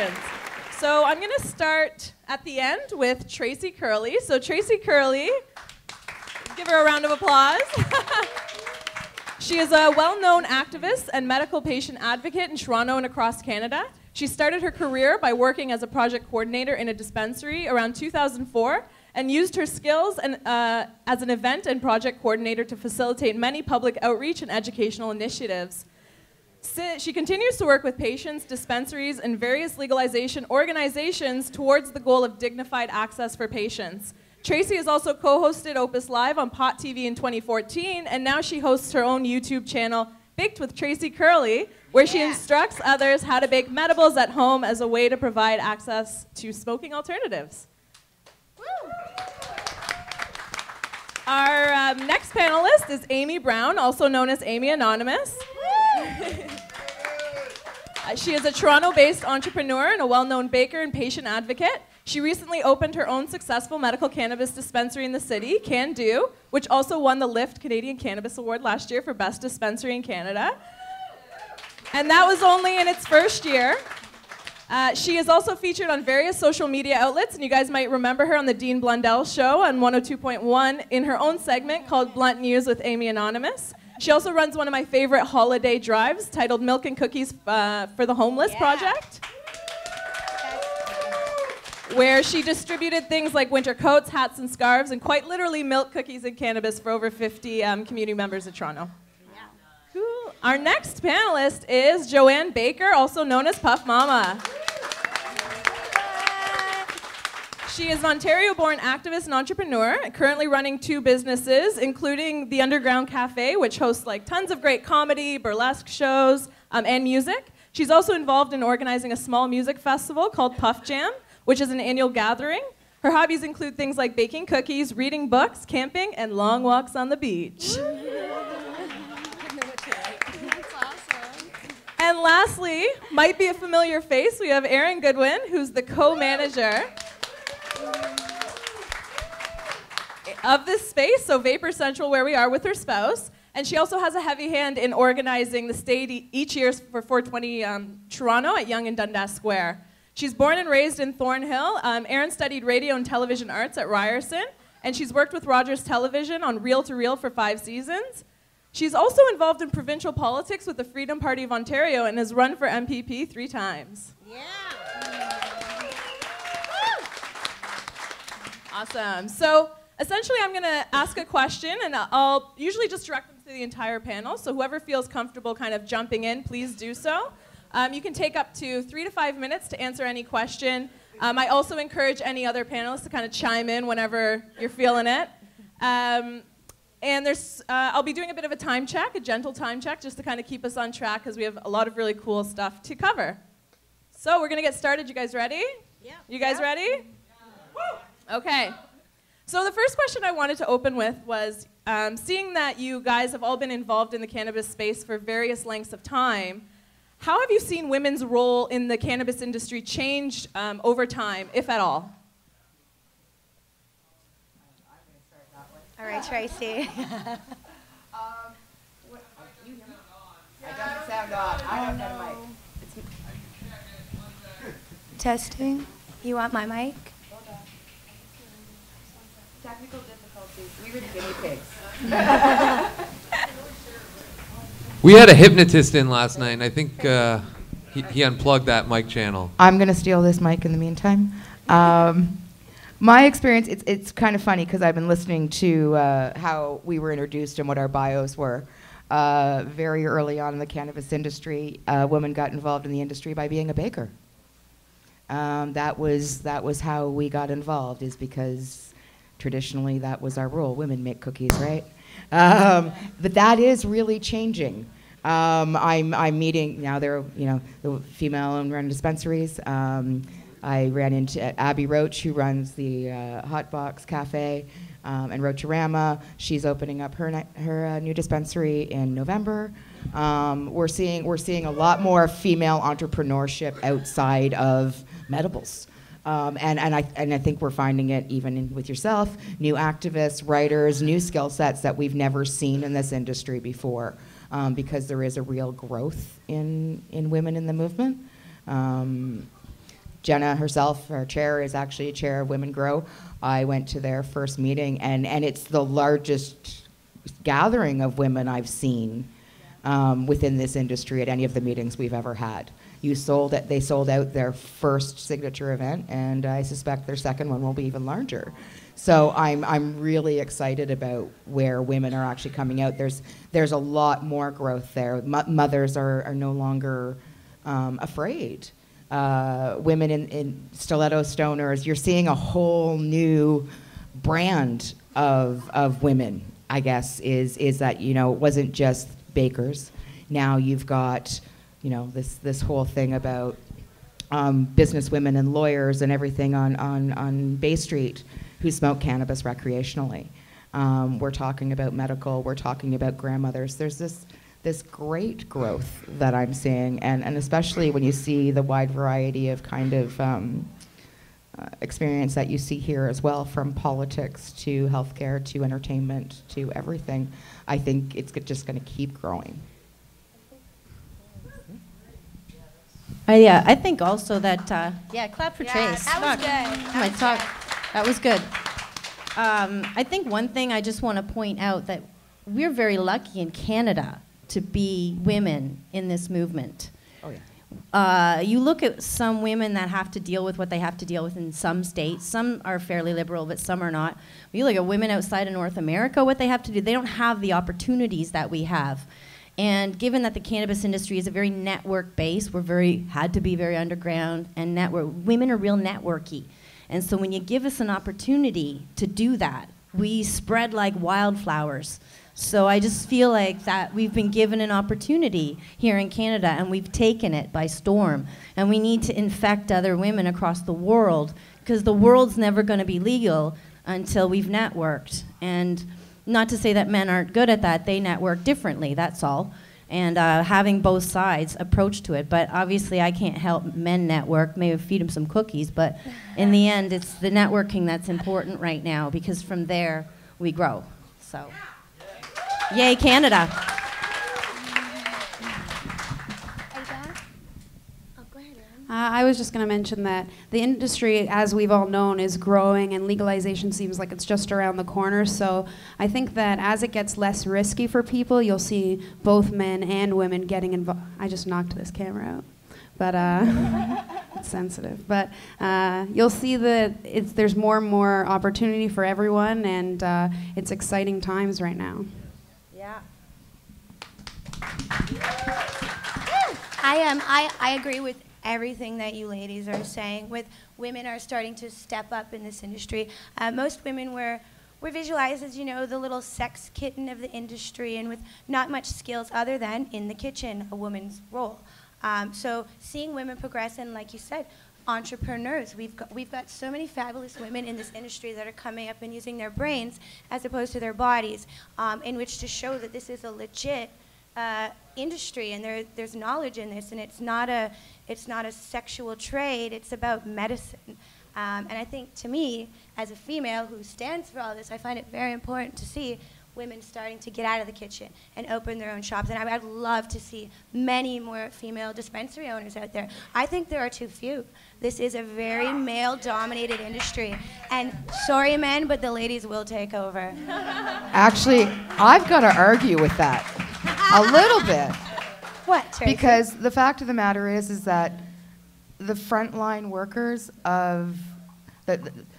Regulations. So I'm going to start at the end with Tracy Curley. So Tracy Curley, give her a round of applause. She is a well-known activist and medical patient advocate in Toronto and across Canada. She started her career by working as a project coordinator in a dispensary around 2004 and used her skills as an event and project coordinator to facilitate many public outreach and educational initiatives. She continues to work with patients, dispensaries, and various legalization organizations towards the goal of dignified access for patients. Tracy has also co-hosted Opus Live on Pot TV in 2014, and now she hosts her own YouTube channel, Baked with Tracy Curley, where she instructs others how to bake medibles at home as a way to provide access to smoking alternatives. Woo. Our next panelist is Amy Brown, also known as Amy Anonymous. She is a Toronto-based entrepreneur and a well-known baker and patient advocate. She recently opened her own successful medical cannabis dispensary in the city, Can Do, which also won the Lyft Canadian Cannabis Award last year for Best Dispensary in Canada. And that was only in its first year. She is also featured on various social media outlets, and you guys might remember her on the Dean Blundell Show on 102.1 in her own segment called Blunt News with Amy Anonymous. She also runs one of my favorite holiday drives titled Milk and Cookies for the Homeless Project, where she distributed things like winter coats, hats, and scarves, and quite literally milk, cookies, and cannabis for over 50 community members of Toronto. Yeah. Cool. Our next panelist is Joanne Baker, also known as Puff Mama. She is an Ontario-born activist and entrepreneur, currently running 2 businesses, including the Underground Cafe, which hosts like tons of great comedy, burlesque shows, and music. She's also involved in organizing a small music festival called Puff Jam, which is an annual gathering. Her hobbies include things like baking cookies, reading books, camping, and long walks on the beach. And lastly, might be a familiar face, we have Erin Goodwin, who's the co-manager of this space, so Vapor Central, where we are, with her spouse. And she also has a heavy hand in organizing the state each year for 420 Toronto at Yonge and Dundas Square. She's born and raised in Thornhill. Erin studied radio and television arts at Ryerson, and she's worked with Rogers Television on Reel to Reel for 5 seasons. She's also involved in provincial politics with the Freedom Party of Ontario and has run for MPP 3 times. Yeah. Awesome. So essentially, I'm going to ask a question, and I'll usually just direct them to the entire panel. So whoever feels comfortable kind of jumping in, please do so. You can take up to 3 to 5 minutes to answer any question. I also encourage any other panelists to kind of chime in whenever you're feeling it. And I'll be doing a bit of a time check, a gentle time check, just to kind of keep us on track, because we have a lot of really cool stuff to cover. So we're going to get started. You guys ready? Yeah. You guys ready? Yeah. Woo! Okay. So the first question I wanted to open with was, seeing that you guys have all been involved in the cannabis space for various lengths of time, how have you seen women's role in the cannabis industry change over time, if at all? All right, Tracy. I got the sound on. I have no mic. Testing. You want my mic? Technical difficulties. We were the guinea pigs. We had a hypnotist in last night, and I think he unplugged that mic channel. I'm going to steal this mic in the meantime. My experience, it's kind of funny because I've been listening to how we were introduced and what our bios were. Very early on in the cannabis industry, women got involved in the industry by being a baker. That was how we got involved, is because traditionally that was our rule. Women make cookies, right? But that is really changing. I'm meeting now. There, the female-owned run dispensaries. I ran into Abby Roach, who runs the Hot Box Cafe, and Rocherama. She's opening up her new dispensary in November. We're seeing a lot more female entrepreneurship outside of medibles. And I think we're finding it even with yourself, new activists, writers, new skill sets that we've never seen in this industry before, because there is a real growth in women in the movement. Jenna herself, our chair, is actually a chair of Women Grow. I went to their first meeting, and it's the largest gathering of women I've seen within this industry at any of the meetings we've ever had. They sold out their first signature event, and I suspect their second one will be even larger. So I'm really excited about where women are actually coming out. There's a lot more growth there. Mothers are no longer afraid. Women in stiletto stoners, you're seeing a whole new brand of women, I guess, is that, it wasn't just bakers. Now you've got, this whole thing about business women and lawyers and everything on Bay Street who smoke cannabis recreationally. We're talking about medical, we're talking about grandmothers. There's this great growth that I'm seeing, and especially when you see the wide variety of kind of experience that you see here as well, from politics to healthcare to entertainment to everything. I think it's just going to keep growing. I think also that, clap for Trace. That was good. That was good. I think one thing I just want to point out, that we're very lucky in Canada to be women in this movement. Oh, yeah. You look at some women that have to deal with what they have to deal with in some states. Some are fairly liberal, but some are not. You look at women outside of North America, what they have to do, they don't have the opportunities that we have. And given that the cannabis industry is a very network-based, had to be very underground and network. Women are real networky. And so when you give us an opportunity to do that, we spread like wildflowers. So I just feel like that we've been given an opportunity here in Canada, and we've taken it by storm. And we need to infect other women across the world, because the world's never going to be legal until we've networked. And not to say that men aren't good at that, they network differently, that's all. And having both sides approach to it. But obviously I can't help men network, maybe feed them some cookies, but in the end it's the networking that's important right now, because from there we grow. So, yay Canada. I was just going to mention that the industry, as we've all known, is growing, and legalization seems like it's just around the corner. So I think that as it gets less risky for people, you'll see both men and women getting involved. I just knocked this camera out, but it's sensitive. But you'll see that there's more and more opportunity for everyone, and it's exciting times right now. Yeah. I agree with everything that you ladies are saying. With women are starting to step up in this industry. Most women were visualized as, the little sex kitten of the industry, and with not much skills other than in the kitchen, a woman's role. So seeing women progress, and like you said, entrepreneurs. We've got so many fabulous women in this industry that are coming up and using their brains as opposed to their bodies, in which to show that this is a legit industry, and there's knowledge in this, and it's not a sexual trade. It's about medicine. And I think, to me, as a female who stands for all this, I find it very important to see women starting to get out of the kitchen and open their own shops. And I'd love to see many more female dispensary owners out there. I think there are too few. This is a very male-dominated industry. And sorry, men, but the ladies will take over. Actually, I've got to argue with that a little bit. What, Tracy? Because the fact of the matter is that the frontline workers of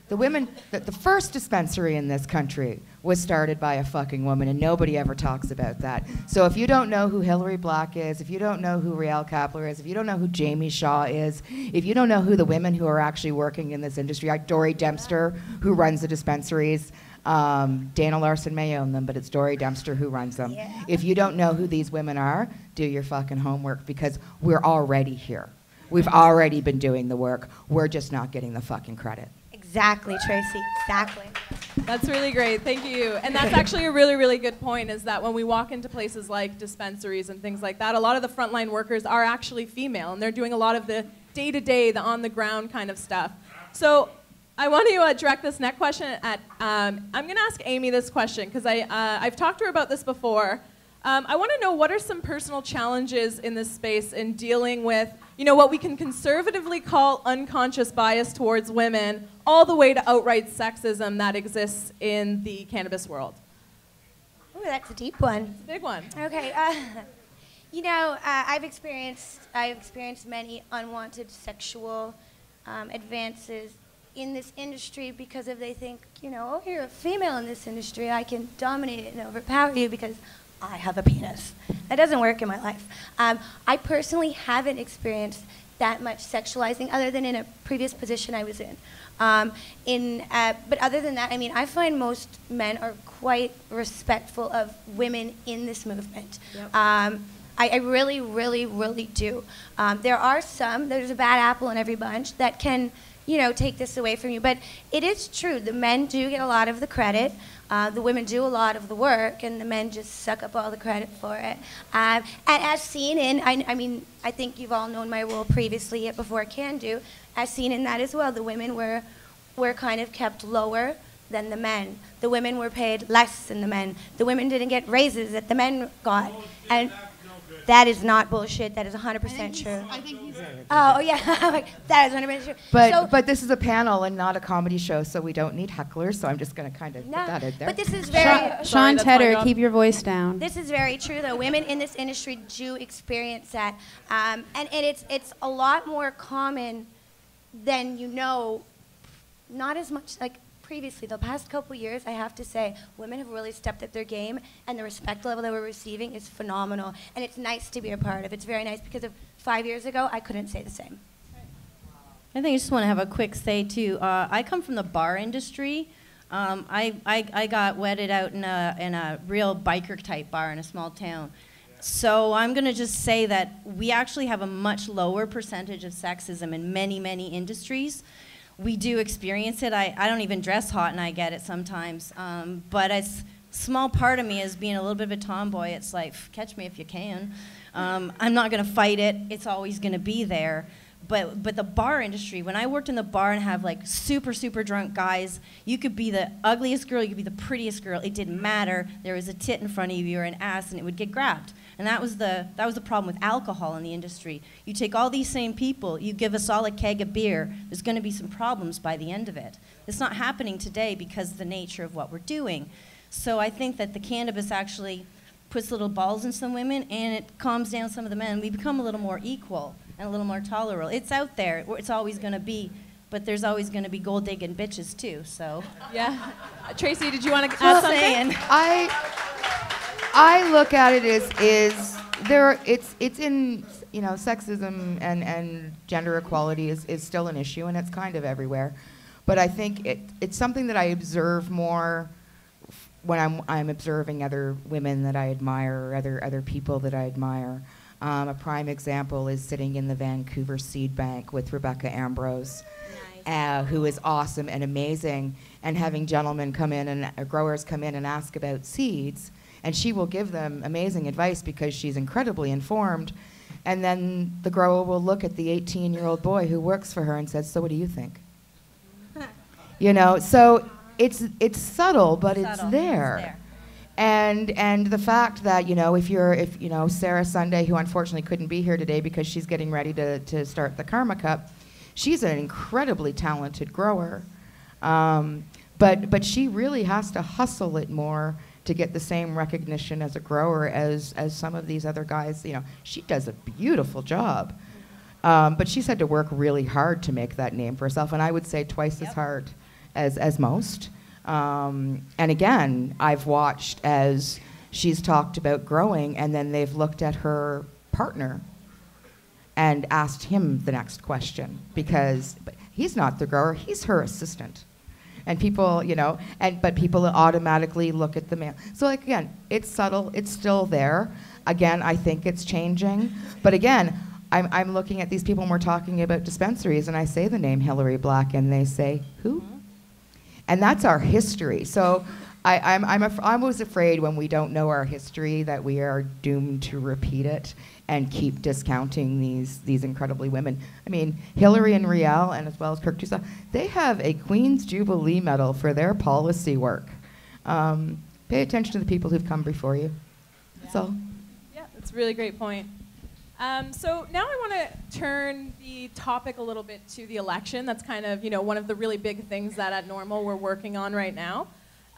the women, the first dispensary in this country was started by a fucking woman, and nobody ever talks about that. So if you don't know who Hillary Black is, if you don't know who Rael Kapler is, if you don't know who Jamie Shaw is, if you don't know who the women who are actually working in this industry, like Dory Dempster, who runs the dispensaries, Dana Larson may own them, but it's Dory Dempster who runs them. Yeah. If you don't know who these women are, do your fucking homework, because we're already here. We've already been doing the work. We're just not getting the fucking credit. Exactly, Tracy, exactly. That's really great, thank you. And that's actually a really, really good point, is that when we walk into places like dispensaries and things like that, a lot of the frontline workers are actually female, and they're doing a lot of the day-to-day, the on-the-ground kind of stuff. So I want to direct this next question at, I'm going to ask Amy this question, because I've talked to her about this before. I want to know, what are some personal challenges in this space in dealing with, what we can conservatively call unconscious bias towards women, all the way to outright sexism that exists in the cannabis world? Oh, that's a deep one. It's a big one. Okay. I've experienced many unwanted sexual advances in this industry because they think, oh, you're a female in this industry, I can dominate it and overpower you because I have a penis. That doesn't work in my life. I personally haven't experienced that much sexualizing other than in a previous position I was in. But other than that, I find most men are quite respectful of women in this movement. Yep. I really, really, really do. There's a bad apple in every bunch that can, take this away from you. But it is true, the men do get a lot of the credit. The women do a lot of the work, and the men just suck up all the credit for it. And as seen in, I think you've all known my role previously before Can Do, as seen in that as well, the women were kind of kept lower than the men. The women were paid less than the men. The women didn't get raises that the men got. And that is not bullshit. That is 100% true. I think he's Oh, yeah. That is 100% true. But this is a panel and not a comedy show, so we don't need hecklers, so I'm just going to kind of put that out there. But this is very... Sean Tedder, keep your voice down. This is very true, though. Women in this industry do experience that. And it's a lot more common than not as much like previously. The past couple years, I have to say, women have really stepped up their game, and the respect level that we're receiving is phenomenal. And it's nice to be a part of. It's very nice because of 5 years ago, I couldn't say the same. I think I just want to have a quick say too. I come from the bar industry. I got wedded out in a real biker type bar in a small town. So I'm going to just say that we actually have a much lower percentage of sexism in many, many industries. We do experience it. I don't even dress hot, and I get it sometimes. But a small part of me is being a little bit of a tomboy. It's like, catch me if you can. I'm not going to fight it. It's always going to be there. But the bar industry, when I worked in the bar and have like super, super drunk guys, you could be the ugliest girl, you could be the prettiest girl. It didn't matter. There was a tit in front of you or an ass, and it would get grabbed. And that was the problem with alcohol in the industry. You take all these same people, you give us all a keg of beer, there's going to be some problems by the end of it. It's not happening today because of the nature of what we're doing. So I think that the cannabis actually puts little balls in some women, and it calms down some of the men. We become a little more equal and a little more tolerable. It's out there. It's always going to be. But there's always going to be gold digging bitches too. So yeah, Tracy, did you want to add something? I look at it as it's in sexism and gender equality is still an issue, and it's kind of everywhere. But I think it's something that I observe more when I'm observing other women that I admire or other people that I admire. A prime example is sitting in the Vancouver Seed Bank with Rebecca Ambrose, who is awesome and amazing, and having gentlemen come in and growers come in and ask about seeds, and she will give them amazing advice because she's incredibly informed. And then the grower will look at the 18-year-old boy who works for her and says, "So what do you think?" So it's subtle, but it's there. And the fact that, if Sarah Sunday, who unfortunately couldn't be here today because she's getting ready to start the Karma Cup, she's an incredibly talented grower. But she really has to hustle it more to get the same recognition as a grower as some of these other guys. She does a beautiful job. But she's had to work really hard to make that name for herself, and I would say twice as hard as most. And again, I've watched as she's talked about growing, and then they've looked at her partner and asked him the next question, because he's not the grower, he's her assistant. And people, but people automatically look at the male. So again, it's subtle, it's still there. Again, I think it's changing. But again, I'm looking at these people and we're talking about dispensaries, and I say the name Hillary Black, and they say, who? And that's our history. So I'm always afraid when we don't know our history that we are doomed to repeat it and keep discounting these incredibly women. I mean, Hillary and Riel, and as well as Kirk Tusa, they have a Queen's Jubilee Medal for their policy work. Pay attention to the people who've come before you. That's all. Yeah, that's a really great point. So now I want to turn the topic a little bit to the election. That's kind of, one of the really big things that at NORML we're working on right now.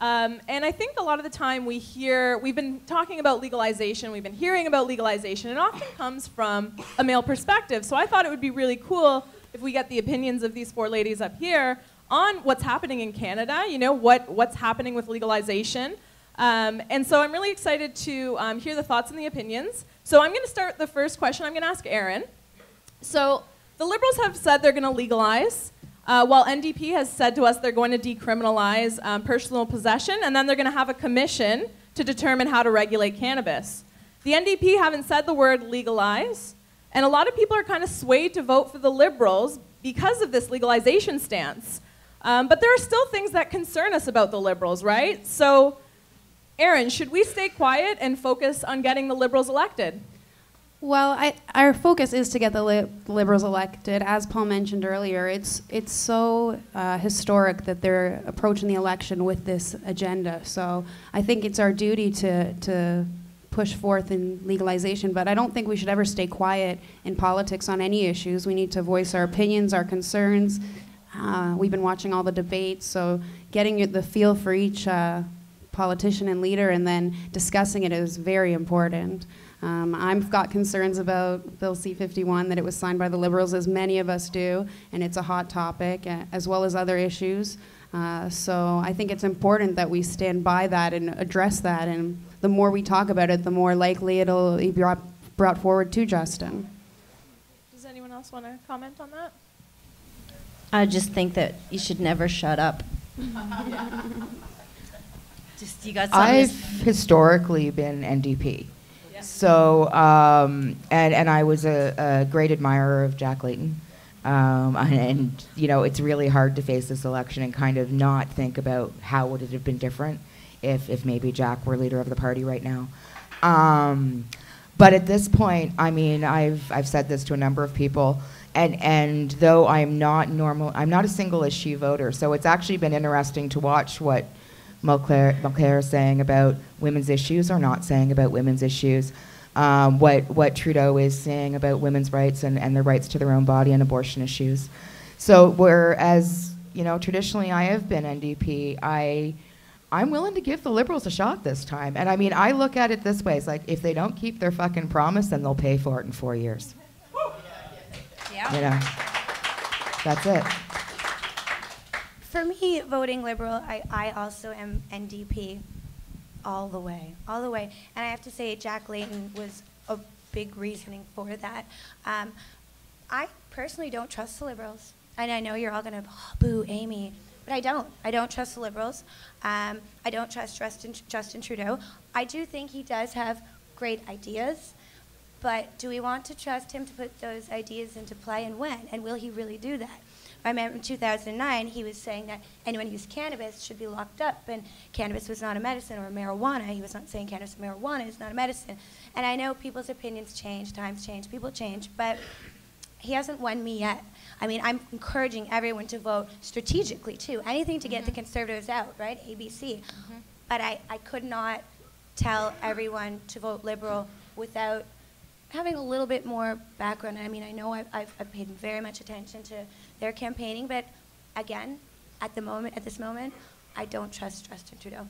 And I think a lot of the time we've been talking about legalization, we've been hearing about legalization, and it often comes from a male perspective. So I thought it would be really cool if we get the opinions of these 4 ladies up here on what's happening in Canada, what's happening with legalization. And so I'm really excited to hear the thoughts and the opinions. So I'm going to start the first question. I'm going to ask Erin. So the Liberals have said they're going to legalize, while NDP has said to us they're going to decriminalize personal possession, and then they're going to have a commission to determine how to regulate cannabis. The NDP haven't said the word legalize, and a lot of people are kind of swayed to vote for the Liberals because of this legalization stance. But there are still things that concern us about the Liberals, right? So Erin, should we stay quiet and focus on getting the Liberals elected? Well, our focus is to get the Liberals elected. As Paul mentioned earlier, it's so historic that they're approaching the election with this agenda. So I think it's our duty to push forth in legalization, but I don't think we should ever stay quiet in politics on any issues. We need to voice our opinions, our concerns. We've been watching all the debates, so getting the feel for each politician and leader and then discussing it is very important. I've got concerns about Bill C-51, that it was signed by the Liberals, as many of us do, and it's a hot topic, as well as other issues. So I think it's important that we stand by that and address that, and the more we talk about it, the more likely it'll be brought forward to Justin. Does anyone else want to comment on that? I just think that you should never shut up. Just, you got something I've historically been NDP. Yeah. So, and I was a great admirer of Jack Layton. And, it's really hard to face this election and kind of not think about how would it have been different if maybe Jack were leader of the party right now. But at this point, I've said this to a number of people, and though I'm not a single issue voter, so it's actually been interesting to watch what MacRae is saying about women's issues or not saying about women's issues, what Trudeau is saying about women's rights and their rights to their own body and abortion issues. So whereas, traditionally I have been NDP, I'm willing to give the Liberals a shot this time. And I look at it this way, it's like, if they don't keep their fucking promise, then they'll pay for it in 4 years. Yeah. That's it. For me, voting Liberal, I also am NDP all the way. And I have to say, Jack Layton was a big reasoning for that. I personally don't trust the Liberals. And I know you're all going to boo Amy, but I don't. I don't trust the Liberals. I don't trust Justin Trudeau. I do think he does have great ideas, but do we want to trust him to put those ideas into play, and when? And will he really do that? I remember in 2009, he was saying that anyone who used cannabis should be locked up, and cannabis was not a medicine, or marijuana. He was not saying cannabis and marijuana is not a medicine. And I know people's opinions change, times change, people change, but he hasn't won me yet. I'm encouraging everyone to vote strategically, too. Anything to get the Conservatives out, right? ABC. But I could not tell everyone to vote Liberal without having a little bit more background. I know I've paid very much attention to their campaigning, but again, at this moment, I don't trust Justin Trudeau.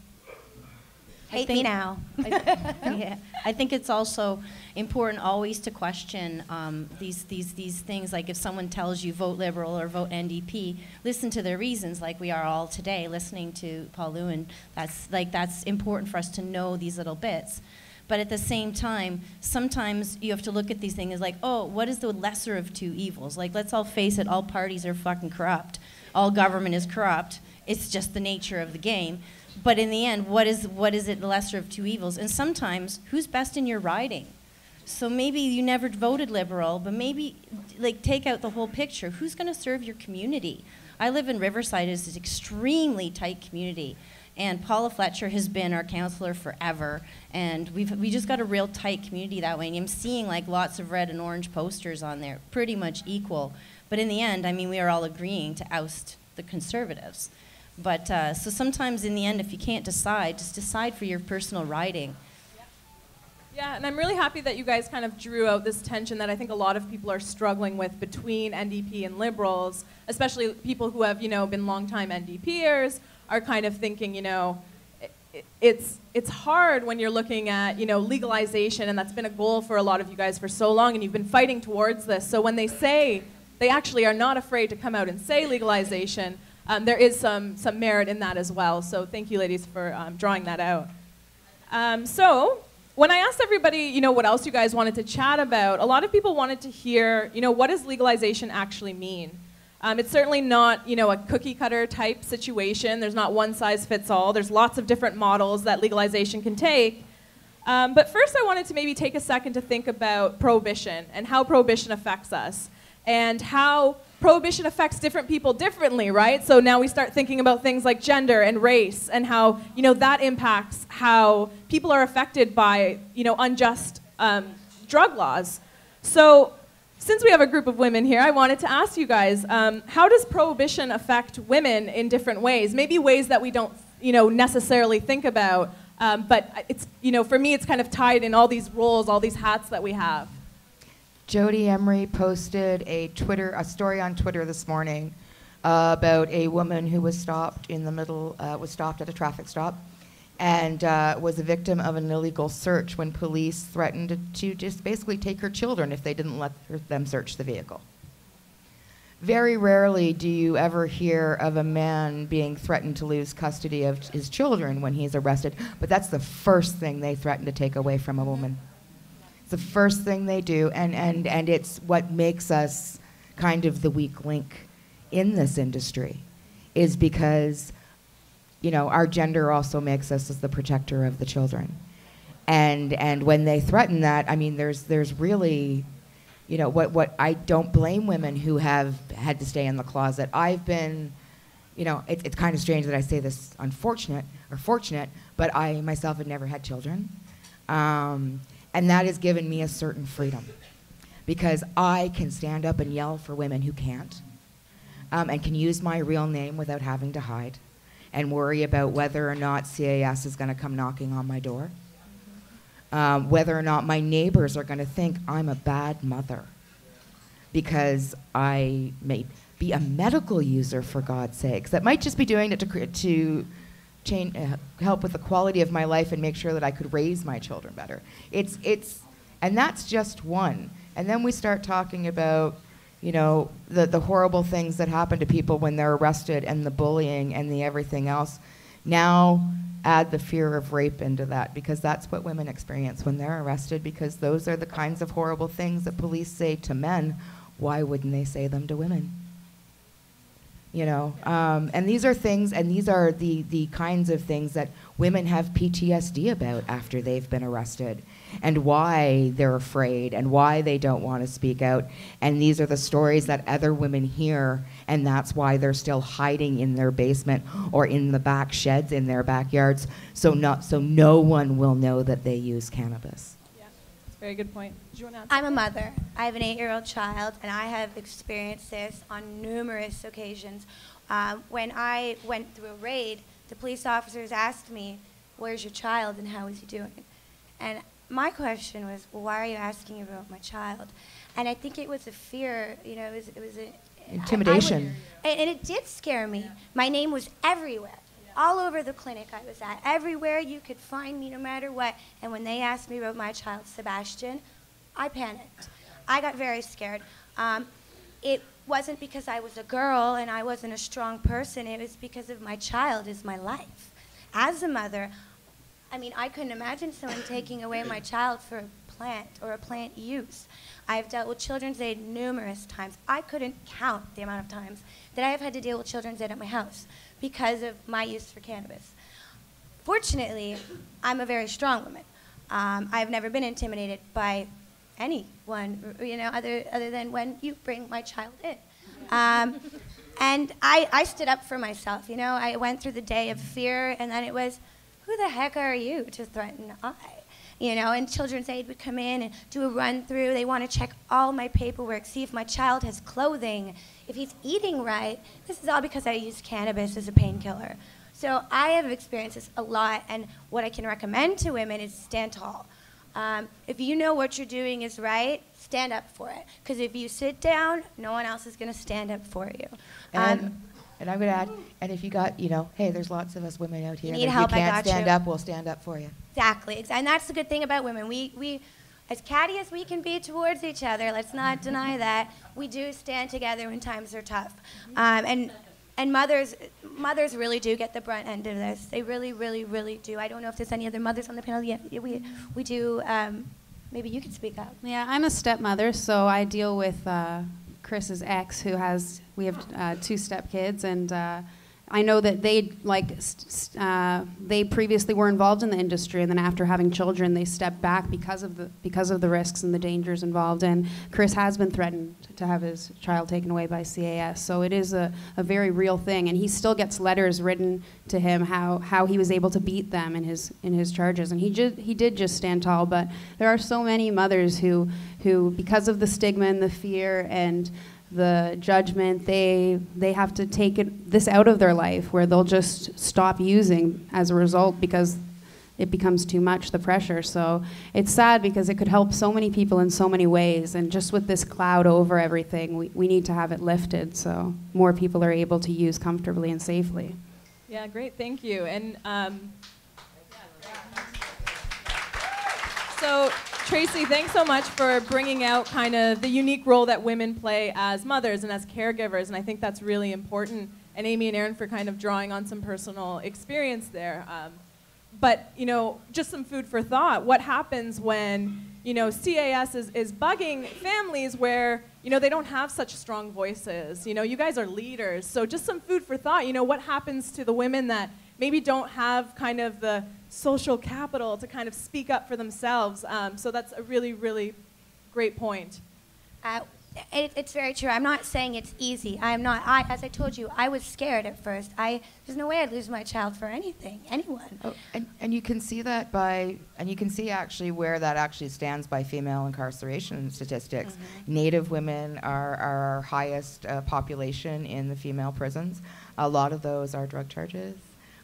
Hate me now. Yeah, I think it's also important always to question these things. Like if someone tells you vote Liberal or vote NDP, listen to their reasons. Like we are all today listening to Paul Lewin. That's important for us to know these little bits. But at the same time, sometimes you have to look at these things as like, oh, what is the lesser of two evils? Like, let's all face it, all parties are fucking corrupt. All government is corrupt. It's just the nature of the game. But in the end, what is it the lesser of two evils? And sometimes, who's best in your riding? So maybe you never voted Liberal, but maybe take out the whole picture. Who's going to serve your community? I live in Riverside. It's an extremely tight community. And Paula Fletcher has been our counselor forever, and we just got a real tight community that way. And I'm seeing lots of red and orange posters on there, pretty much equal. But in the end, we are all agreeing to oust the Conservatives. But so sometimes in the end, if you can't decide, just decide for your personal riding. Yeah, and I'm really happy that you guys kind of drew out this tension that I think a lot of people are struggling with between NDP and Liberals, especially people who have, been longtime NDPers, are kind of thinking, it's hard when you're looking at, legalization, and that's been a goal for a lot of you guys for so long, and you've been fighting towards this. So when they say, they actually are not afraid to come out and say legalization, there is some merit in that as well. So thank you, ladies, for drawing that out. So when I asked everybody, what else you guys wanted to chat about, a lot of people wanted to hear, what does legalization actually mean? It's certainly not, a cookie cutter type situation. There's not one size fits all. There's lots of different models that legalization can take. But first I wanted to maybe take a second to think about prohibition and how prohibition affects us and how prohibition affects different people differently, right? So now we start thinking about things like gender and race and how, that impacts how people are affected by, unjust drug laws. So since we have a group of women here, I wanted to ask you guys, how does prohibition affect women in different ways? Maybe ways that we don't, necessarily think about, but it's, for me, it's kind of tied in all these roles, all these hats that we have. Jody Emery posted a story on Twitter this morning about a woman who was stopped in the middle, was stopped at a traffic stop, and was a victim of an illegal search when police threatened to just basically take her children if they didn't let them search the vehicle. Very rarely do you ever hear of a man being threatened to lose custody of his children when he's arrested, but that's the first thing they threaten to take away from a woman. It's the first thing they do, and it's what makes us kind of the weak link in this industry, is because, our gender also makes us as the protector of the children. And when they threaten that, I mean, there's really, what I don't blame women who have had to stay in the closet. I've been, it's kind of strange that I say this fortunate, but I myself had never had children. And that has given me a certain freedom, because I can stand up and yell for women who can't, and can use my real name without having to hide and worry about whether or not CAS is going to come knocking on my door, whether or not my neighbors are going to think I'm a bad mother because I may be a medical user, for God's sakes, that might just be doing it to change, help with the quality of my life and make sure that I could raise my children better. And that's just one. And then we start talking about, the horrible things that happen to people when they're arrested, and the bullying and the everything else. Now add the fear of rape into that, because that's what women experience when they're arrested, because those are the kinds of horrible things that police say to men. Why wouldn't they say them to women? And these are things, and these are the kinds of things that women have PTSD about after they've been arrested, and why they're afraid, and why they don't want to speak out. And these are the stories that other women hear, and that's why they're still hiding in their basement or in the back sheds in their backyards, so no one will know that they use cannabis. Yeah, that's a very good point. Did you want to answer? I'm a mother. I have an 8-year-old child, and I have experienced this on numerous occasions. When I went through a raid, the police officers asked me, "Where's your child and how is he doing?" And my question was, well, why are you asking about my child? And I think it was a fear, it was intimidation. And it did scare me. My name was everywhere. All over the clinic I was at. Everywhere you could find me, no matter what. And when they asked me about my child, Sebastian, I panicked. I got very scared. It wasn't because I was a girl and I wasn't a strong person. It was because of my child is my life. As a mother, I couldn't imagine someone taking away my child for a plant or a plant use. I've dealt with children's aid numerous times. I couldn't count the amount of times that I have had to deal with children's aid at my house because of my use for cannabis. Fortunately, I'm a very strong woman. I've never been intimidated by anyone, other than when you bring my child in. And I stood up for myself, I went through the day of fear, and then it was, who the heck are you to threaten I? And Children's Aid would come in and do a run through. They want to check all my paperwork, see if my child has clothing, if he's eating right. This is all because I use cannabis as a painkiller. So I have experienced this a lot, and what I can recommend to women is stand tall. If you know what you're doing is right, stand up for it. Because if you sit down, no one else is going to stand up for you. And I'm going to add, and if you got, hey, there's lots of us women out here. Need If help, you I can't got stand you. up, we'll stand up for you. Exactly. And that's the good thing about women. We as catty as we can be towards each other, let's not deny that, we do stand together when times are tough. And mothers really do get the brunt end of this. They really, really, really do. I don't know if there's any other mothers on the panel yet. We do. Maybe you could speak up. Yeah, I'm a stepmother, so I deal with Chris's ex, we have 2 stepkids, and I know that they previously were involved in the industry, and then after having children, they stepped back because of the risks and the dangers involved. And Chris has been threatened to have his child taken away by CAS, so it is a very real thing. And he still gets letters written to him how he was able to beat them in his charges. And he did just stand tall. But there are so many mothers who because of the stigma and the fear and the judgment, they have to take this out of their life, where they'll just stop using as a result because it becomes too much, the pressure. So it's sad because it could help so many people in so many ways, and just with this cloud over everything, we need to have it lifted so more people are able to use comfortably and safely. Yeah, great, thank you. And so Tracy, thanks so much for bringing out kind of the unique role that women play as mothers and as caregivers, and I think that's really important. And Amy and Aaron for kind of drawing on some personal experience there. But, just some food for thought. What happens when, CAS is bugging families where, they don't have such strong voices? You guys are leaders. So just some food for thought. What happens to the women that maybe don't have kind of the social capital to kind of speak up for themselves? So that's a really, really great point. It's very true. I'm not saying it's easy. As I told you, I was scared at first. There's no way I'd lose my child for anyone. Oh, and you can see that and you can see actually where that actually stands by female incarceration statistics. Mm-hmm. Native women are our highest population in the female prisons. A lot of those are drug charges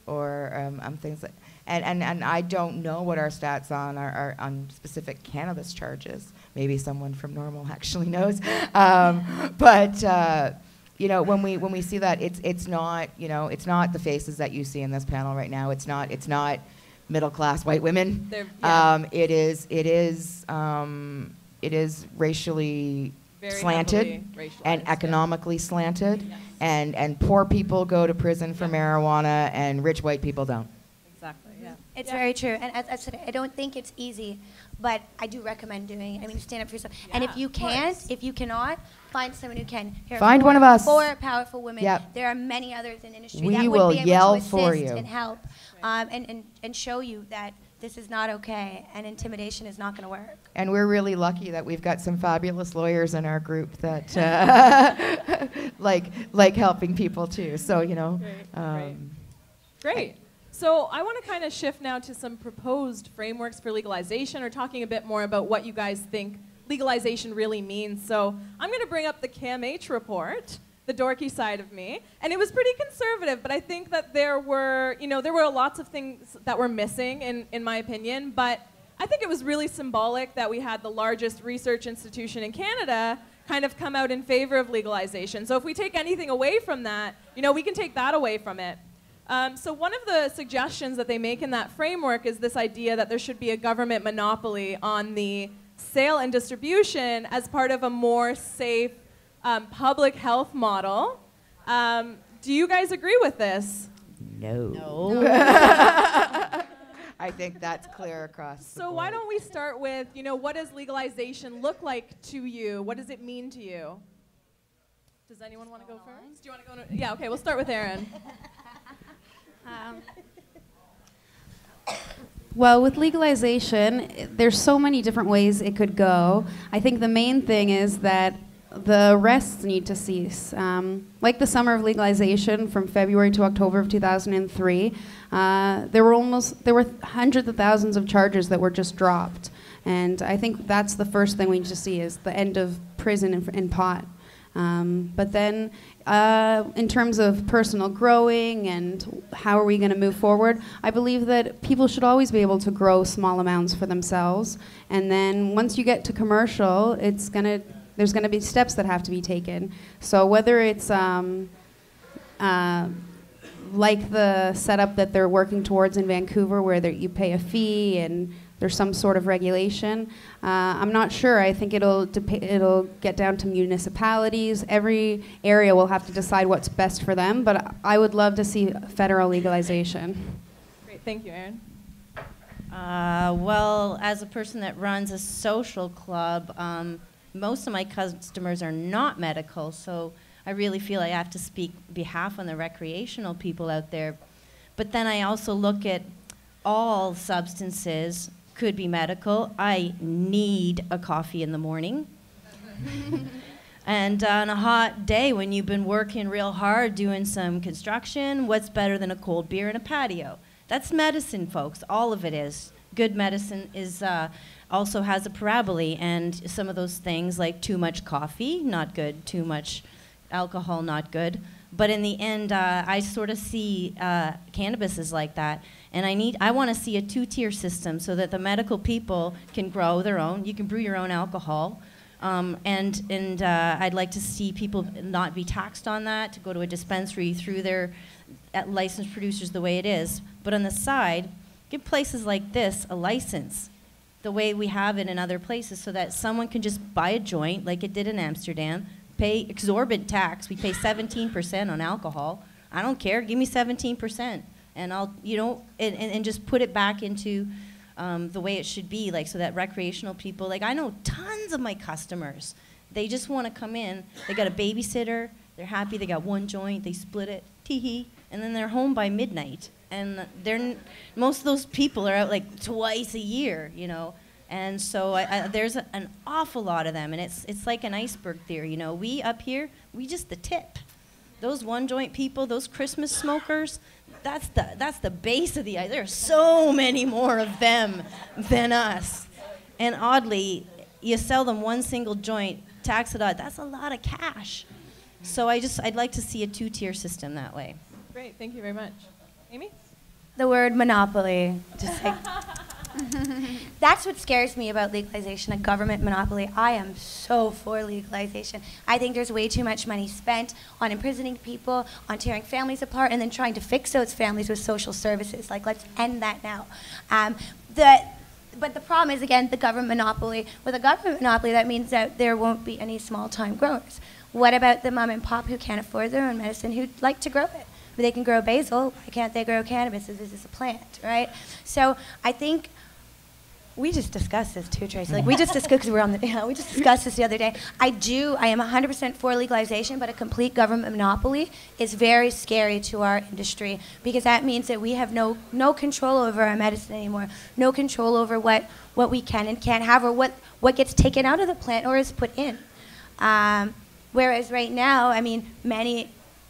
or things like. And I don't know what our stats are on specific cannabis charges. Maybe someone from NORML actually knows. But when we see that, it's not the faces that you see in this panel right now. It's not middle class white women. Yeah. It is racially very slanted and economically slanted. Yes. And poor people go to prison for marijuana, and rich white people don't. Exactly, yeah. It's very true. And as I said, I don't think it's easy, but I do recommend doing it. I mean, stand up for yourself. Yeah, and if you cannot, find someone who can. Find one of us. 4 powerful women. Yep. There are many others in the industry we that will would be able yell to assist for you and help, and show you that this is not okay and intimidation is not going to work. And we're really lucky that we've got some fabulous lawyers in our group that like helping people too. So Great. So I want to kind of shift now to some proposed frameworks for legalization, or talking a bit more about what you guys think legalization really means. So I'm going to bring up the CAMH report, the dorky side of me, and it was pretty conservative, but I think that there were lots of things that were missing in my opinion, but I think it was really symbolic that we had the largest research institution in Canada kind of come out in favor of legalization. So if we take anything away from that, we can take that away from it. So one of the suggestions that they make in that framework is this idea that there should be a government monopoly on the sale and distribution as part of a more safe public health model. Do you guys agree with this? No. I think that's clear across the board. Why don't we start with, what does legalization look like to you? What does it mean to you? Does anyone want to go first? Do you want to go? Yeah, okay, we'll start with Erin. Well, with legalization, there's so many different ways it could go. I think the main thing is that the arrests need to cease. Like the summer of legalization from February to October of 2003, there were hundreds of thousands of charges that were just dropped. And I think that's the first thing we need to see is the end of prison and pot. But then in terms of personal growing and how are we going to move forward, I believe that people should always be able to grow small amounts for themselves. And then once you get to commercial, there's going to be steps that have to be taken. So whether it's like the setup that they're working towards in Vancouver, where you pay a fee and there's some sort of regulation. I'm not sure. I think it'll get down to municipalities. Every area will have to decide what's best for them, but I would love to see federal legalization. Great, thank you, Erin. Well, as a person that runs a social club, most of my customers are not medical, so I really feel I have to speak behalf on the recreational people out there. But then I also look at all substances could be medical. I need a coffee in the morning. And on a hot day when you've been working real hard doing some construction, what's better than a cold beer in a patio? That's medicine, folks. All of it is. Good medicine is also has a parabola, and some of those things like too much coffee, not good. Too much alcohol, not good. But in the end, I sort of see cannabis is like that. And I want to see a two-tier system so that the medical people can grow their own. You can brew your own alcohol. And I'd like to see people not be taxed on that, to go to a dispensary through their licensed producers the way it is. But on the side, give places like this a license, the way we have it in other places, so that someone can just buy a joint like it did in Amsterdam, pay exorbitant tax. We pay 17% on alcohol. I don't care. Give me 17%, and I'll, and just put it back into the way it should be, like, so that recreational people, like, I know tons of my customers, they just want to come in. They got a babysitter. They're happy. They got one joint. They split it. Tee-hee. And then they're home by midnight. And most of those people are out like twice a year, And so there's an awful lot of them, and it's like an iceberg theory, We up here, we just the tip. Those one joint people, those Christmas smokers, that's the base of the ice. There are so many more of them than us. And oddly, you sell them one single joint, tax it out. That's a lot of cash. So I'd like to see a two-tier system that way. Great, thank you very much. Amy? The word monopoly, just like that's what scares me about legalization, a government monopoly. I am so for legalization. I think there's way too much money spent on imprisoning people, on tearing families apart, and then trying to fix those families with social services. Like, let's end that now. But the problem is, again, the government monopoly. With a government monopoly, that means that there won't be any small-time growers. What about the mom and pop who can't afford their own medicine, who'd like to grow it? They can grow basil. Why can't they grow cannabis? This is a plant, right? So I think we just discussed this too, Tracy. Like, we just discussed, because we just discussed this the other day. I am 100% for legalization, but a complete government monopoly is very scary to our industry, because that means that we have no control over our medicine anymore, no control over what we can and can't have, or what gets taken out of the plant or is put in. Whereas right now, I mean,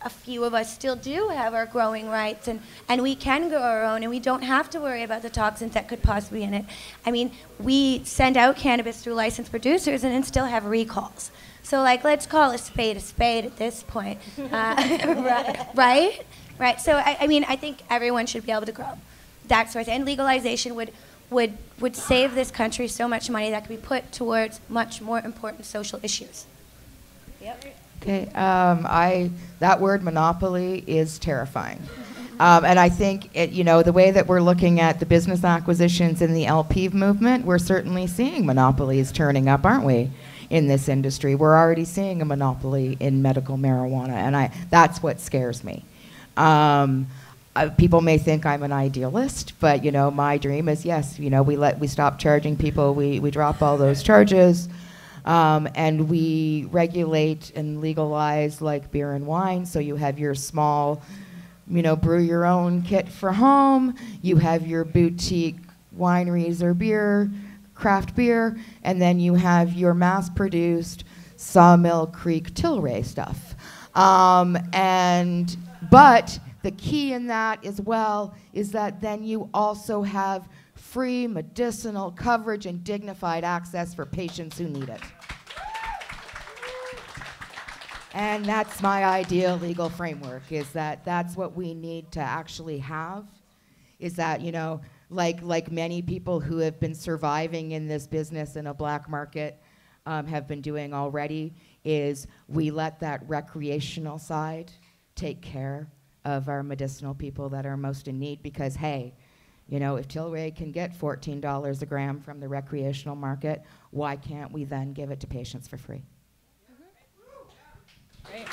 a few of us still do have our growing rights, and we can grow our own, and we don't have to worry about the toxins that could possibly be in it. I mean, we send out cannabis through licensed producers and then still have recalls. So, like, let's call a spade at this point, right? Right. So, I mean, I think everyone should be able to grow. That sort of thing. And legalization would save this country so much money that could be put towards much more important social issues. Yep. Okay, that word monopoly is terrifying. And I think, the way that we're looking at the business acquisitions in the LP movement, we're certainly seeing monopolies turning up, aren't we, in this industry? We're already seeing a monopoly in medical marijuana, and that's what scares me. People may think I'm an idealist, but, my dream is, yes, we stop charging people, we drop all those charges. And we regulate and legalize like beer and wine, so you have your small, brew your own kit for home, you have your boutique wineries or craft beer, and then you have your mass-produced Sawmill Creek Tilray stuff. But the key in that as well is that then you also have free medicinal coverage and dignified access for patients who need it. And that's my ideal legal framework, is that that's what we need to actually have, is that, you know, like many people who have been surviving in this business in a black market have been doing already, is we let that recreational side take care of our medicinal people that are most in need, because, hey, you know, if Tilray can get $14 a gram from the recreational market, why can't we then give it to patients for free? Great.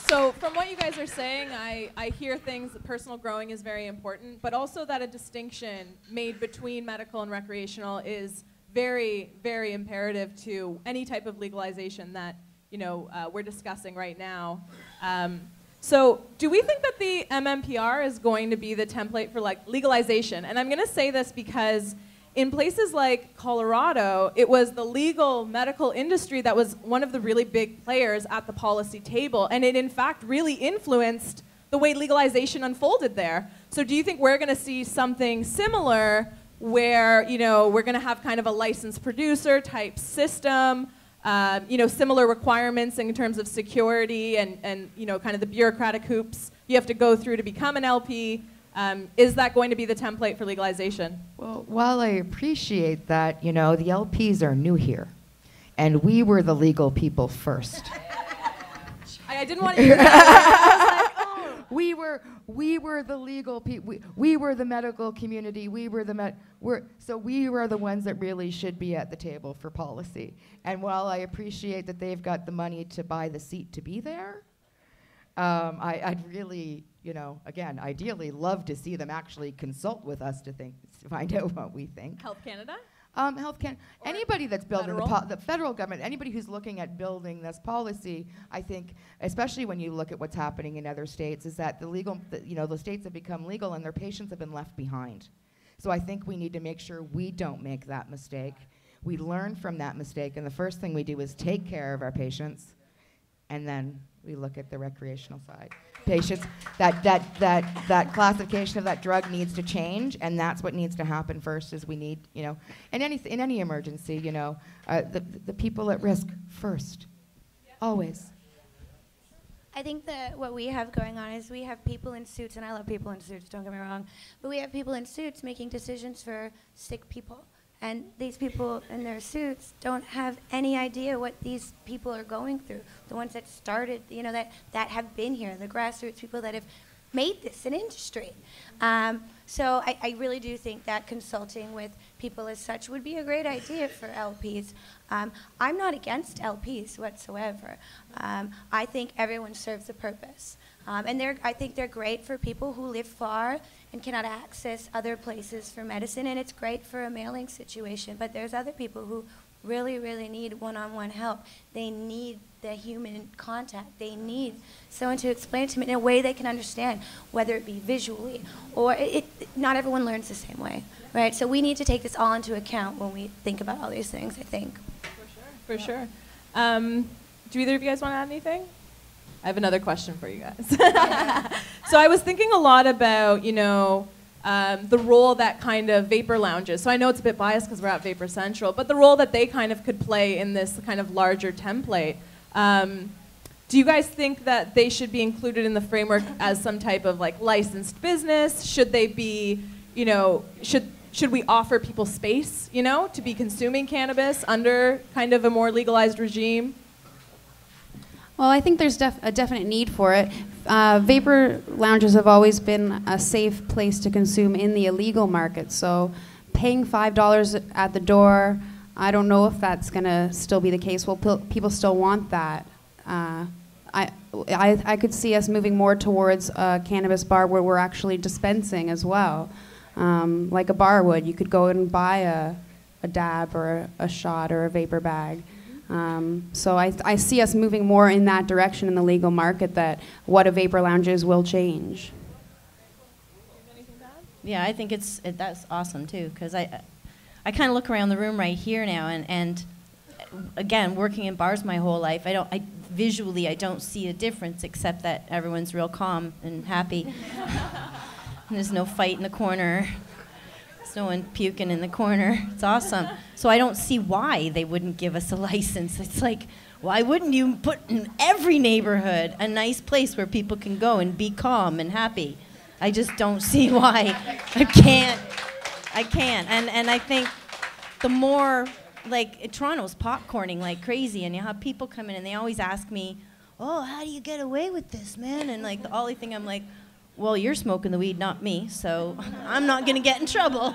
So from what you guys are saying, I hear things that personal growing is very important, but also that a distinction made between medical and recreational is very, very imperative to any type of legalization that, you know, we're discussing right now. So do we think that the MMPR is going to be the template for like legalization? And I'm going to say this because in places like Colorado, it was the legal medical industry that was one of the really big players at the policy table, and it in fact really influenced the way legalization unfolded there. So do you think we're going to see something similar where, you know, we're going to have kind of a licensed producer type system, you know, similar requirements in terms of security and you know, kind of the bureaucratic hoops you have to go through to become an LP? Is that going to be the template for legalization? Well, while I appreciate that, you know, the LPs are new here, and we were the legal people first. I didn't want to hear that. We were the legal people. We were the medical community. We were the so we were the ones that really should be at the table for policy. And while I appreciate that they've got the money to buy the seat to be there, I'd really, you know, again, ideally love to see them actually consult with us to find out what we think. Health Canada? Health Canada. Anybody that's building federal? the federal government, anybody who's looking at building this policy, I think, especially when you look at what's happening in other states, is that the states have become legal and their patients have been left behind. So I think we need to make sure we don't make that mistake. We learn from that mistake, and the first thing we do is take care of our patients, and then we look at the recreational side. Patients, that classification of that drug needs to change, and that's what needs to happen first. Is we need, you know, in any emergency, you know, the people at risk first, always. I think that what we have going on is we have people in suits, and I love people in suits, don't get me wrong, but we have people in suits making decisions for sick people. And these people in their suits don't have any idea what these people are going through. The ones that started, you know, that have been here, the grassroots people that have made this an industry. So I really do think that consulting with people as such would be a great idea for LPs. I'm not against LPs whatsoever. I think everyone serves a purpose. And I think they're great for people who live far and cannot access other places for medicine, and it's great for a mailing situation. But there's other people who really, really need one-on-one help. They need the human contact. They need someone to explain to them in a way they can understand, whether it be visually or not everyone learns the same way, right? So we need to take this all into account when we think about all these things, I think. For sure. Do either of you guys want to add anything? I have another question for you guys. So I was thinking a lot about, you know, the role that kind of vapor lounges. So I know it's a bit biased because we're at Vapor Central, but the role that they kind of could play in this kind of larger template. Do you guys think that they should be included in the framework as some type of like licensed business? Should they be, you know, should we offer people space, you know, to be consuming cannabis under kind of a more legalized regime? Well, I think there's a definite need for it. Vapor lounges have always been a safe place to consume in the illegal market. So paying $5 at the door, I don't know if that's going to still be the case. Well, people still want that. I could see us moving more towards a cannabis bar where we're actually dispensing as well. Like a bar would. You could go and buy a dab or a shot or a vapor bag. So I see us moving more in that direction in the legal market, that what a vapor lounge is will change. Yeah, I think that's awesome too, because I kind of look around the room right here now, and again, working in bars my whole life, visually I don't see a difference except that everyone's real calm and happy. And there's no fight in the corner. It's no one puking in the corner. It's awesome. So I don't see why they wouldn't give us a license. It's like, why wouldn't you put in every neighborhood a nice place where people can go and be calm and happy? I just don't see why. I can't. And I think the more, like, Toronto's popcorning like crazy, and you have people come in and they always ask me, oh, how do you get away with this, man? And like the only thing I'm like, well, you're smoking the weed, not me, so I'm not gonna get in trouble.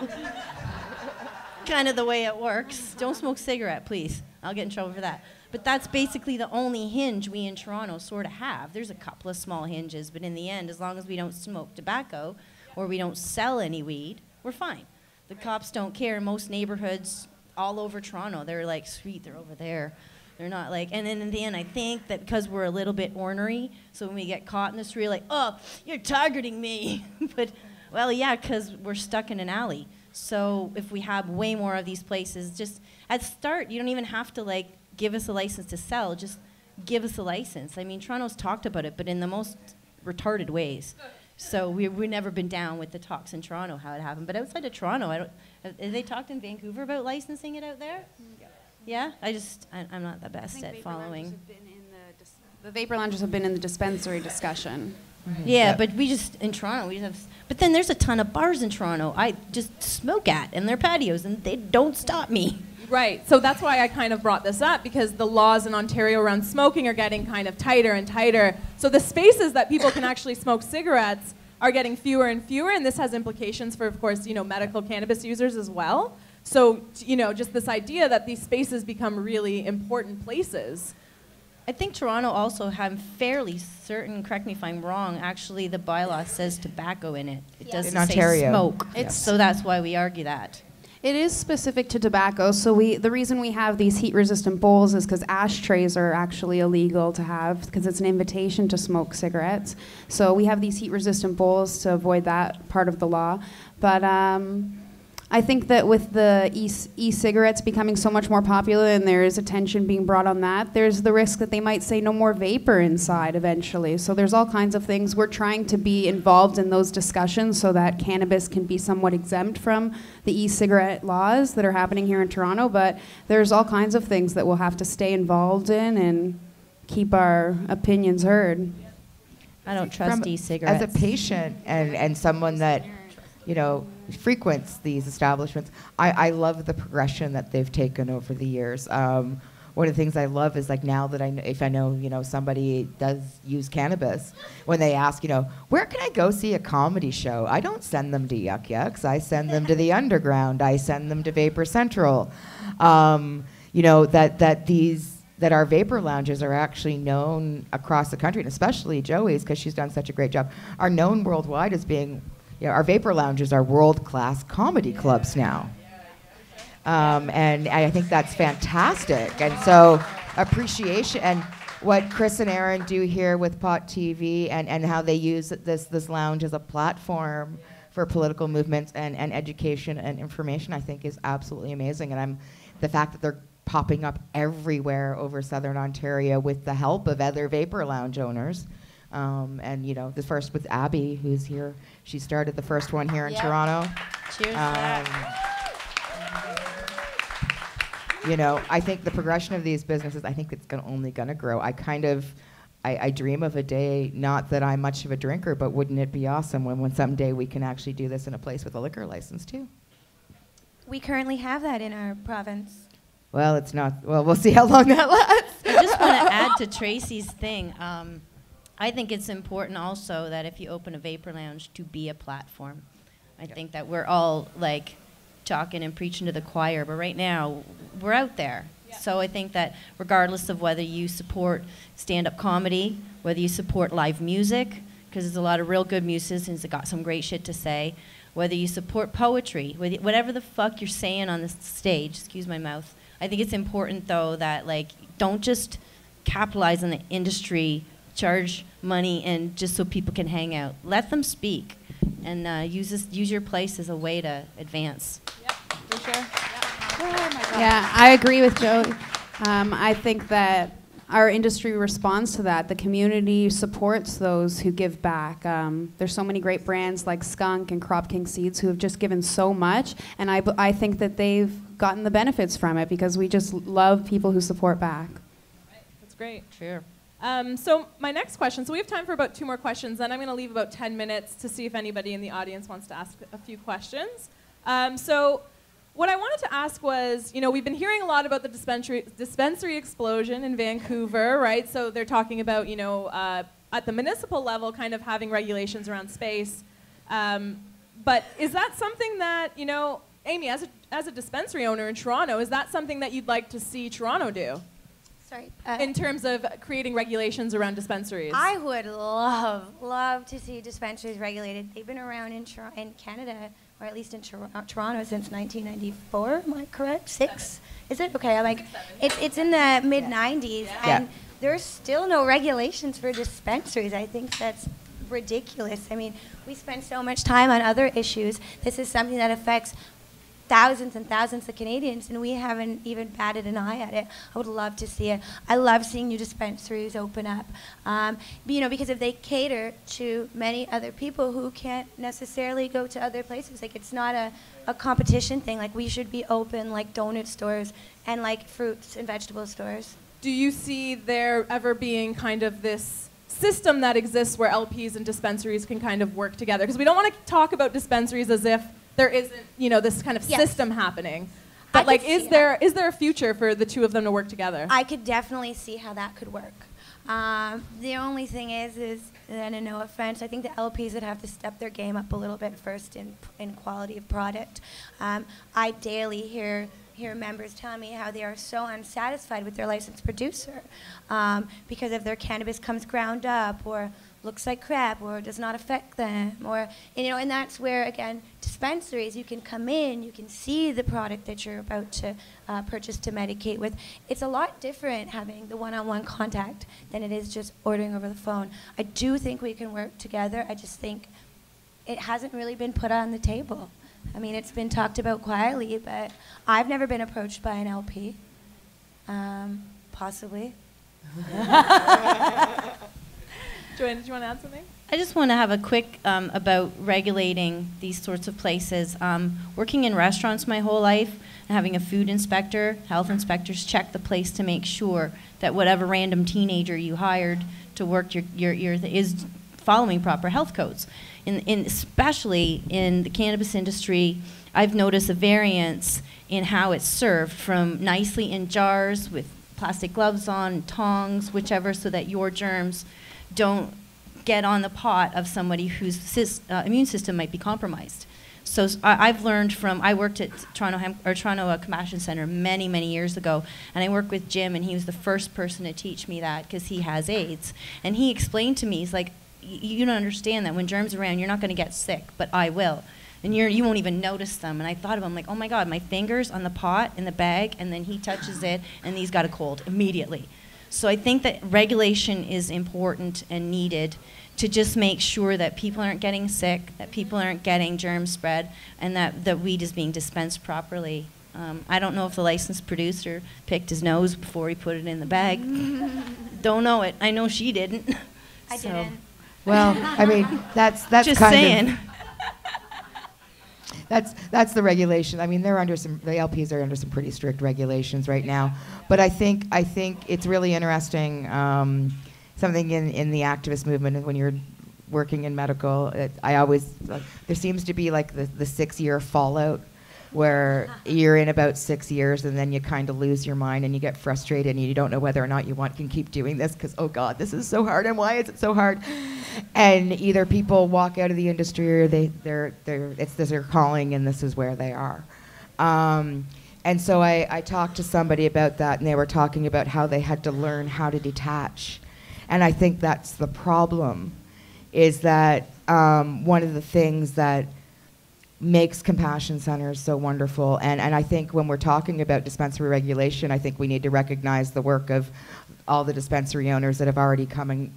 Kind of the way it works. Don't smoke cigarette, please. I'll get in trouble for that. But that's basically the only hinge we in Toronto sort of have. There's a couple of small hinges, but in the end, as long as we don't smoke tobacco or we don't sell any weed, we're fine. The cops don't care. Most neighborhoods all over Toronto, they're like, sweet, they're over there. They're not like, and then in the end, I think that because we're a little bit ornery, so when we get caught in the street, like, oh, you're targeting me. But, well, yeah, because we're stuck in an alley. So if we have way more of these places, just at start, you don't even have to, like, give us a license to sell. Just give us a license. I mean, Toronto's talked about it, but in the most retarded ways. So we've never been down with the talks in Toronto, how it happened. But outside of Toronto, have they talked in Vancouver about licensing it out there? Yeah, I'm not the best at following. The vapor lounges have been in the dispensary discussion. Mm-hmm. Yeah, but we just, in Toronto, we just have, but then there's a ton of bars in Toronto I just smoke at in their patios, and they don't stop me. Right, so that's why I kind of brought this up, because the laws in Ontario around smoking are getting kind of tighter and tighter. So the spaces that people can actually smoke cigarettes are getting fewer and fewer, and this has implications for, of course, medical cannabis users as well. So, just this idea that these spaces become really important places. I think Toronto also, I'm fairly certain, correct me if I'm wrong, actually the bylaw says tobacco in it. It doesn't say smoke. So that's why we argue that. It is specific to tobacco, so the reason we have these heat-resistant bowls is because ashtrays are actually illegal to have, because it's an invitation to smoke cigarettes. So we have these heat-resistant bowls to avoid that part of the law. But I think that with the e-cigarettes becoming so much more popular and there is attention being brought on that, there's the risk that they might say no more vapor inside eventually. So there's all kinds of things. We're trying to be involved in those discussions so that cannabis can be somewhat exempt from the e-cigarette laws that are happening here in Toronto, but there's all kinds of things that we'll have to stay involved in and keep our opinions heard. I don't trust e-cigarettes. As a patient and someone that, frequents these establishments, I love the progression that they've taken over the years. One of the things I love is, like, now that if I know, somebody does use cannabis, when they ask, where can I go see a comedy show? I don't send them to Yuck Yucks. I send them to the Underground. I send them to Vapor Central. That our vapor lounges are actually known across the country, and especially Joey's, because she's done such a great job, are known worldwide as being, our vapor lounges are world-class comedy clubs now. And I think that's fantastic. And so appreciation, and what Chris and Aaron do here with Pot TV and how they use this lounge as a platform for political movements and education and information, I think is absolutely amazing. And the fact that they're popping up everywhere over Southern Ontario with the help of other vapor lounge owners. And the first with Abby, who's here. She started the first one here in Toronto. Cheers. I think the progression of these businesses, I think it's only going to grow. I dream of a day, not that I'm much of a drinker, but wouldn't it be awesome when someday we can actually do this in a place with a liquor license too? We currently have that in our province. Well, it's not. Well, we'll see how long that lasts. I just want to add to Tracy's thing. I think it's important also that if you open a vapor lounge, to be a platform. I think that we're all like talking and preaching to the choir, but right now we're out there. Yeah. So I think that regardless of whether you support stand-up comedy, whether you support live music, because there's a lot of real good musicians that got some great shit to say, whether you support poetry, whatever the fuck you're saying on the stage, excuse my mouth, I think it's important though that, like, don't just capitalize on the industry, charge money, and just so people can hang out. Let them speak, and use your place as a way to advance. Yep, for sure. Yeah. Oh my God. Yeah, I agree with Joey. I think that our industry responds to that. The community supports those who give back. There's so many great brands like Skunk and Crop King Seeds who have just given so much, and I think that they've gotten the benefits from it because we just love people who support back. Right. That's great. Sure. So my next question, so we have time for about 2 more questions, then I'm going to leave about 10 minutes to see if anybody in the audience wants to ask a few questions. So what I wanted to ask was, you know, we've been hearing a lot about the dispensary explosion in Vancouver, right? So they're talking about, you know, at the municipal level kind of having regulations around space. But is that something that, you know, Amy, as a dispensary owner in Toronto, is that something that you'd like to see Toronto do? Sorry. In terms of creating regulations around dispensaries? I would love to see dispensaries regulated. They've been around in Canada, or at least in Toronto, since 1994. Am I correct? Six? Is it? Okay. I'm like, it's in the mid 90s, and there's still no regulations for dispensaries. I think that's ridiculous. I mean, we spend so much time on other issues. This is something that affects thousands and thousands of Canadians, and we haven't even batted an eye at it. I would love to see it. I love seeing new dispensaries open up, you know, because if they cater to many other people who can't necessarily go to other places, like it's not a competition thing. Like we should be open like donut stores and like fruits and vegetable stores. Do you see there ever being kind of this system that exists where LPs and dispensaries can kind of work together? Because we don't want to talk about dispensaries as if there isn't, you know, this kind of system happening. But like, is there a future for the two of them to work together? I could definitely see how that could work. The only thing is, and no offense, I think the LPs would have to step their game up a little bit first in quality of product. I daily hear members telling me how they are so unsatisfied with their licensed producer because if their cannabis comes ground up or looks like crap or does not affect them, or, you know, and that's where, again, dispensaries, you can come in, you can see the product that you're about to purchase to medicate with. It's a lot different having the one-on-one contact than it is just ordering over the phone. I do think we can work together. I just think it hasn't really been put on the table. I mean, it's been talked about quietly, but I've never been approached by an LP. Possibly. Joanne, did you want to add something? I just want to have a quick about regulating these sorts of places. Working in restaurants my whole life and having a food inspector, health inspectors check the place to make sure that whatever random teenager you hired to work is following proper health codes. Especially in the cannabis industry, I've noticed a variance in how it's served, from nicely in jars with plastic gloves on, tongs, whichever, so that your germs don't get on the pot of somebody whose immune system might be compromised. So I've learned from, I worked at Toronto Compassion Center many, many years ago, and I worked with Jim, and he was the first person to teach me that because he has AIDS. And he explained to me, he's like, you don't understand that when germs are around, you're not going to get sick, but I will. And you won't even notice them. And I thought of him like, oh my God, my finger's on the pot in the bag, and then he touches it, and he's got a cold immediately. So I think that regulation is important and needed to just make sure that people aren't getting sick, that people aren't getting germ spread, and that the weed is being dispensed properly. I don't know if the licensed producer picked his nose before he put it in the bag. Don't know it. I know she didn't. I didn't. Well, I mean, that's just kind saying. of that's the regulation. I mean, the LPs are under some pretty strict regulations right now. But I think it's really interesting. Something in the activist movement, when you're working in medical, there seems to be like the 6-year fallout, where you're in about 6 years and then you kind of lose your mind and you get frustrated and you don't know whether or not you can keep doing this because, oh God, this is so hard, and why is it so hard? And either people walk out of the industry or it's their calling and this is where they are. And so I talked to somebody about that, and they were talking about how they had to learn how to detach. And I think that's the problem, is that one of the things that makes compassion centers so wonderful. And I think when we're talking about dispensary regulation, I think we need to recognize the work of all the dispensary owners that have already come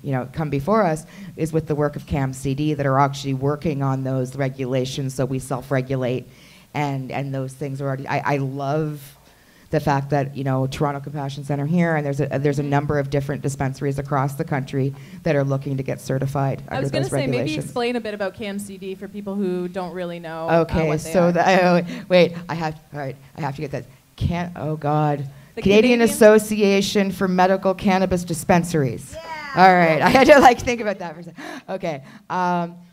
before us, is with the work of CAMCD that are actually working on those regulations so we self-regulate, and those things are already, I love the fact that, you know, Toronto Compassion Center here, and there's a number of different dispensaries across the country that are looking to get certified I under was going those to say, maybe regulations. explain a bit about CAMCD for people who don't really know Okay, what they so are. wait, I have to get that. Oh God. The Canadian Canadian- Association for Medical Cannabis Dispensaries. All right, I had to like think about that for a second. Okay,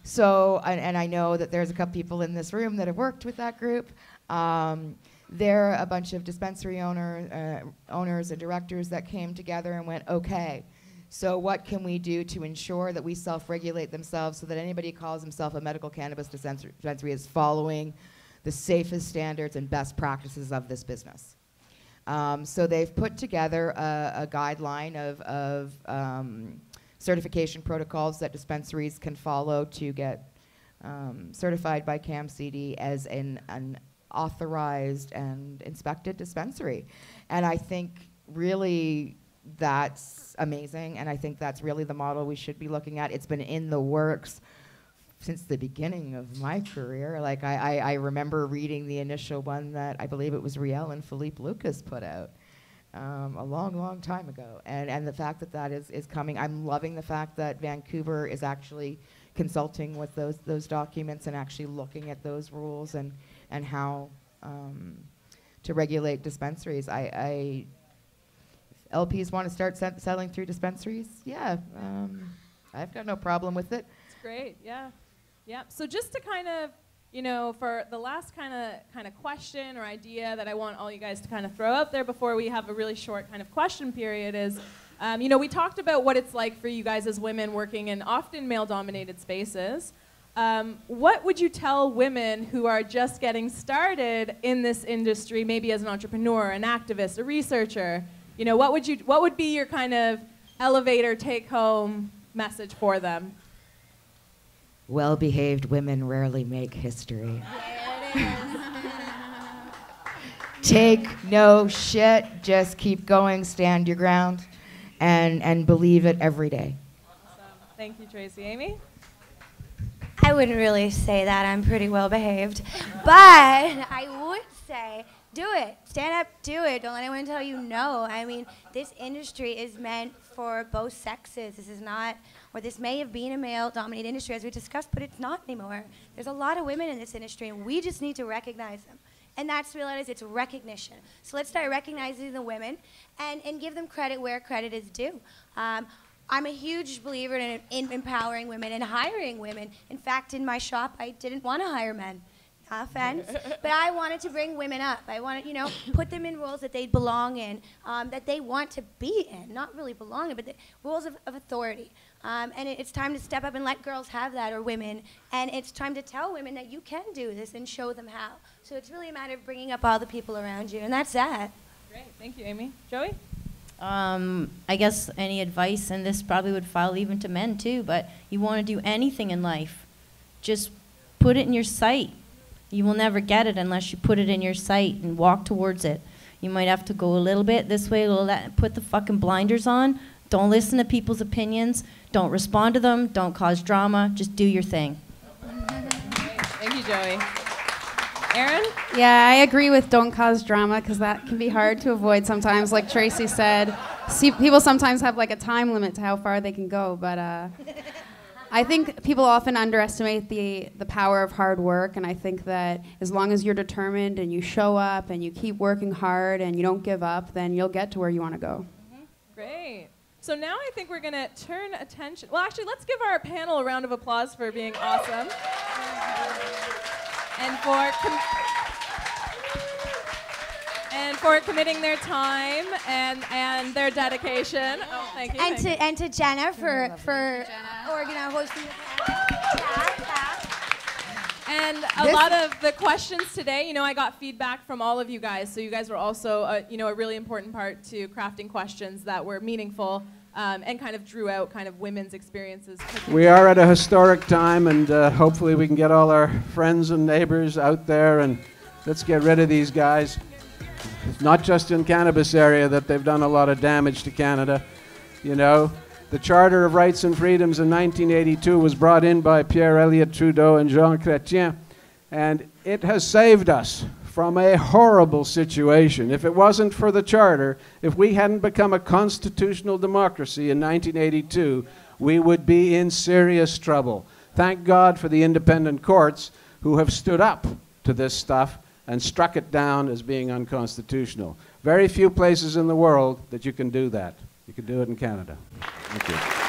so and I know that there's a couple people in this room that have worked with that group. They're a bunch of dispensary owners and directors that came together and went, okay, so what can we do to ensure that we self-regulate themselves so that anybody who calls himself a medical cannabis dispensary is following the safest standards and best practices of this business. So they've put together a guideline of certification protocols that dispensaries can follow to get certified by CAMCD as an authorized and inspected dispensary. And I think really that's amazing, and I think that's really the model we should be looking at. It's been in the works since the beginning of my career. Like I remember reading the initial one that I believe it was Riel and Philippe Lucas put out a long time ago. And the fact that that is coming, I'm loving the fact that Vancouver is actually consulting with those documents and actually looking at those rules and how to regulate dispensaries. LPs want to start selling through dispensaries? Yeah, I've got no problem with it. It's great, yeah. Yeah, so just to kind of, you know, for the last kind of question or idea that I want all you guys to kind of throw out there before we have a really short kind of question period is, you know, we talked about what it's like for you guys as women working in often male-dominated spaces. What would you tell women who are just getting started in this industry, maybe as an entrepreneur, an activist, a researcher? You know, what would be your kind of elevator take-home message for them? Well-behaved women rarely make history. Take no shit, just keep going, stand your ground, and believe it every day. Awesome. Thank you, Tracy. Amy? I wouldn't really say that. I'm pretty well behaved. But I would say, do it. Stand up, do it. Don't let anyone tell you no. I mean, this industry is meant for both sexes. This is not, or this may have been a male-dominated industry, as we discussed, but it's not anymore. There's a lot of women in this industry, and we just need to recognize them. And that's realize it's recognition. So let's start recognizing the women and give them credit where credit is due. I'm a huge believer in empowering women and hiring women. In fact, in my shop, I didn't want to hire men. No offense, but I wanted to bring women up. I wanted, you know, put them in roles that they belong in, that they want to be in, not really belong in, but the roles of authority. And it's time to step up and let girls have that, or women. And it's time to tell women that you can do this and show them how. So it's really a matter of bringing up all the people around you, and that's that. Great, thank you, Amy. Joey? I guess any advice, and this probably would fall even to men too, but you want to do anything in life, just put it in your sight. You will never get it unless you put it in your sight and walk towards it. You might have to go a little bit this way, a little that, put the fucking blinders on. Don't listen to people's opinions. Don't respond to them. Don't cause drama. Just do your thing. Thank you, Joey. Erin? Yeah, I agree with don't cause drama, because that can be hard to avoid sometimes. Like Tracy said, people sometimes have like a time limit to how far they can go, but I think people often underestimate the power of hard work, and I think that as long as you're determined and you show up and you keep working hard and you don't give up, then you'll get to where you want to go. Great. So now I think we're going to turn attention. Well, actually, let's give our panel a round of applause for being awesome. And for committing their time and their dedication. Oh, thank you. And to Jenna for hosting the panel. And a lot of the questions today, you know, I got feedback from all of you guys. So you guys were also, you know, a really important part to crafting questions that were meaningful and kind of drew out kind of women's experiences. We are at a historic time, and hopefully we can get all our friends and neighbors out there, and let's get rid of these guys. It's not just in cannabis area that they've done a lot of damage to Canada, you know. The Charter of Rights and Freedoms in 1982 was brought in by Pierre Elliott Trudeau and Jean Chrétien, and it has saved us from a horrible situation. If it wasn't for the Charter, if we hadn't become a constitutional democracy in 1982, we would be in serious trouble. Thank God for the independent courts who have stood up to this stuff and struck it down as being unconstitutional. Very few places in the world that you can do that. You can do it in Canada. Thank you.